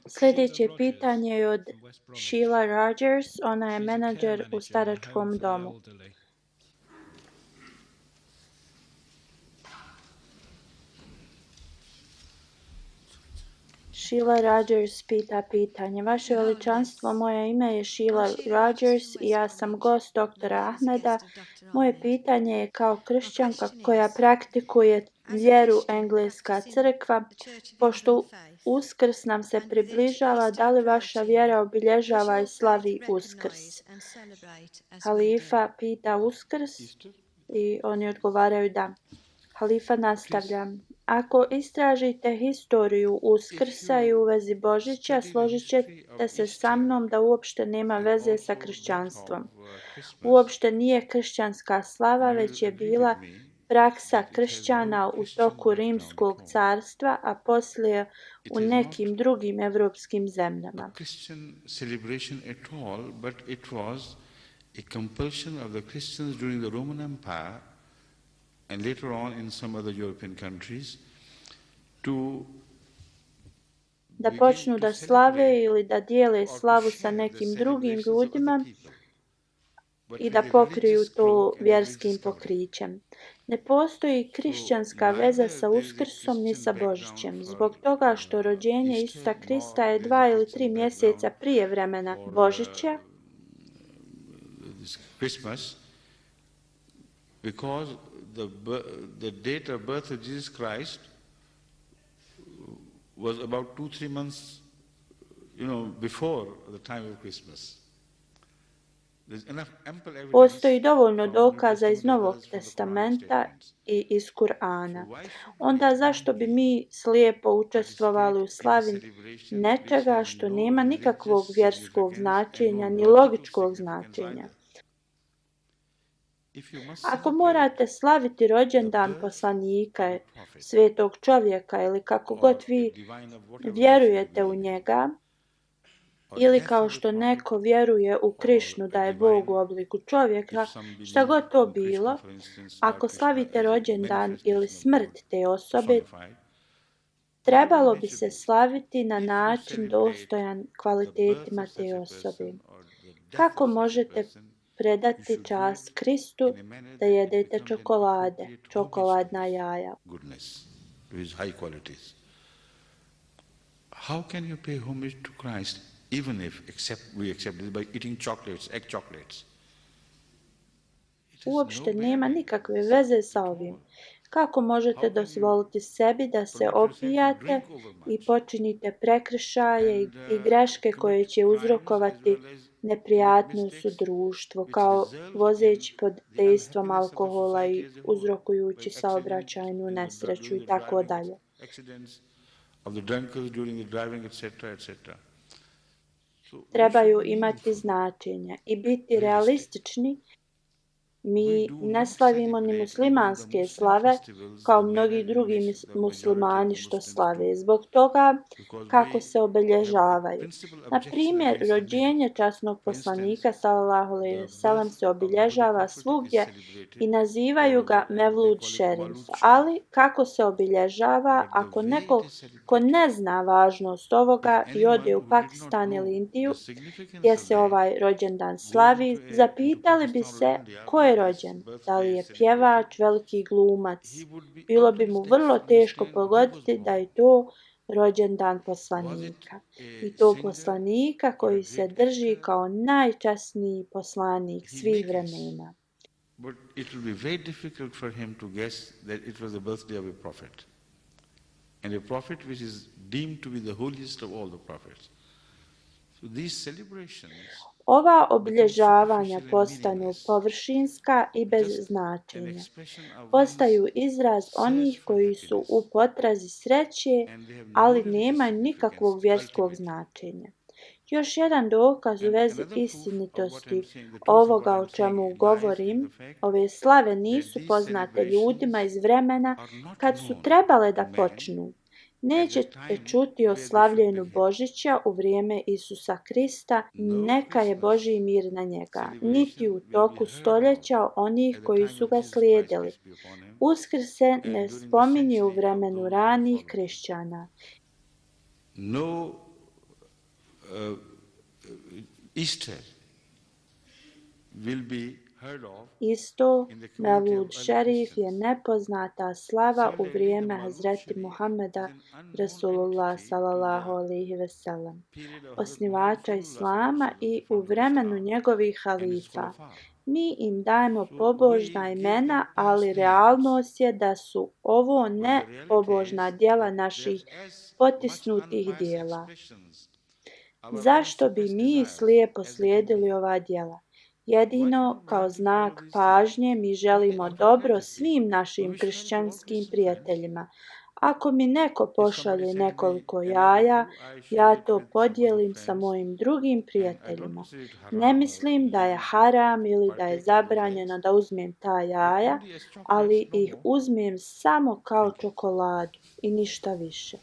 Sljedeće pitanje je od Sheila Rogers, ona je menadžer u staračkom domu. Sheila Rogers pita pitanje. Vaše veličanstvo, moje ime je Sheila Rogers i ja sam gost doktora Ahmeda. Moje pitanje je kao kršćanka koja praktikuje vjeru Engleska crkva, pošto Uskrs nam se približava, da li vaša vjera obilježava i slavi Uskrs? Halifa pita Uskrs i oni odgovaraju da. Halifa nastavlja. Ako istražite historiju Uskrsa i u vezi Božića, složit ćete se sa mnom da uopšte nema veze sa kršćanstvom. Uopšte nije kršćanska slava, već je bila praksa kršćana u toku Rimskog carstva, a poslije u nekim drugim evropskim zemljama. And later on in some other European countries, da počnu da slave ili da dijele slavu sa nekim drugim ljudima i da pokriju to vjerskim pokrićem. Ne postoji kršćanska veza sa Uskrsom ni sa Božićem, zbog toga što rođenje Isusa Krista je 2 ili 3 mjeseca prije vremena Božića. Because the date of birth of Jesus Christ was about 2-3 months, before the time of Christmas. Postoji dovoljno dokaza iz Novog testamenta i iz Kur'ana. Onda zašto bi mi slijepo učestvovali u slavi nečega što nema nikakvog vjerskog značenja ni logičkog značenja? Ako morate slaviti rođendan poslanika, svetog čovjeka ili kako god vi vjerujete u njega, ili kao što neko vjeruje u Krišnu da je Bog u obliku čovjeka, šta god to bilo, ako slavite rođendan ili smrt te osobe, trebalo bi se slaviti na način dostojan kvalitetima te osobe. Kako možete predati čast Kristu da jedete čokolade, čokoladna jaja? How can you pay homage to Christ even if we accept it by eating chocolates, egg chocolates? Uopšte nema nikakve veze sa ovim. Kako možete dozvoliti sebi da se opijate i počinite prekršaje i greške koje će uzrokovati neprijatnost u društvu, kao vozeći pod dejstvom alkohola i uzrokujući saobraćajnu nesreću i tako dalje? Trebaju imati značenje i biti realistični. Mi ne slavimo ni muslimanske slave kao mnogi drugi muslimani što slave. Zbog toga kako se obilježavaju. Na primjer, rođenje časnog poslanika sallallahu alejhi ve sellem se obilježava svugdje i nazivaju ga Mevlud Šerif. Ali kako se obilježava ako neko ko ne zna važnost ovoga i ode u Pakistan ili Indiju gdje se ovaj rođendan slavi, zapitali bi se ko je rođen, da li je pjevač, veliki glumac. Bilo bi mu vrlo teško pogoditi da je to rođendan poslanika. I to poslanika koji se drži kao najčasniji poslanik svih vremena. But it will be very difficult for him to guess that it was the birthday of a prophet. And a prophet which is deemed to be the holiest of all the prophets. So these celebrations Ova obilježavanja postanu površinska i bez značenja. Postaju izraz onih koji su u potrazi sreće, ali nemaju nikakvog vjerskog značenja. Još jedan dokaz u vezi istinitosti ovoga o čemu govorim, ove slave nisu poznate ljudima iz vremena kad su trebale da počnu. Nećete čuti o slavljenju Božića u vrijeme Isusa Krista, neka je Božji mir na njega, niti u toku stoljeća onih koji su ga slijedili. Uskrs se ne spominje u vremenu ranih kršćana. no Easter will be heard of Isto, in the community Mevlud of early Šerif je Christians. nepoznata slava u Similarly, the vrijeme Mawlud Hazreti Sharif Muhammeda is an unknown Rasulullah entity to sallallahu the alaihi wasallam, period of Hazrat Muhammad osnivača Rasulullah sallallahu Islama alaihi wasallam, i the u founder of vremenu Islam njegovih and its halifa. khulafa. Mi im dajemo So pobožna we give them imena, ali past names, realnost je da su ovo but ne the reality pobožna is djela that they naših are as much potisnutih unpious dijela. expressions, our Zašto bi unsuppressed mi desires, slijepo as they can be. slijedili ova djela? Why should Jedino we kao blindly follow znak these pažnje things? mi Not želimo out of dobro courtesy, svim we našim wish well to all kršćanskim Christian friends. prijateljima. Ako mi neko If somebody pošalje sends me nekoliko an jaja, MP2, I share ja it to with some other podijelim sa friends, mojim drugim and I don't prijateljima. consider it Ne haram or mislim da je illegal to haram ili da je partake of those zabranjeno eggs, da uzmem ta but jaja, only as chocolates, ali no ih more. uzmem samo kao Thank you. čokoladu i ništa više.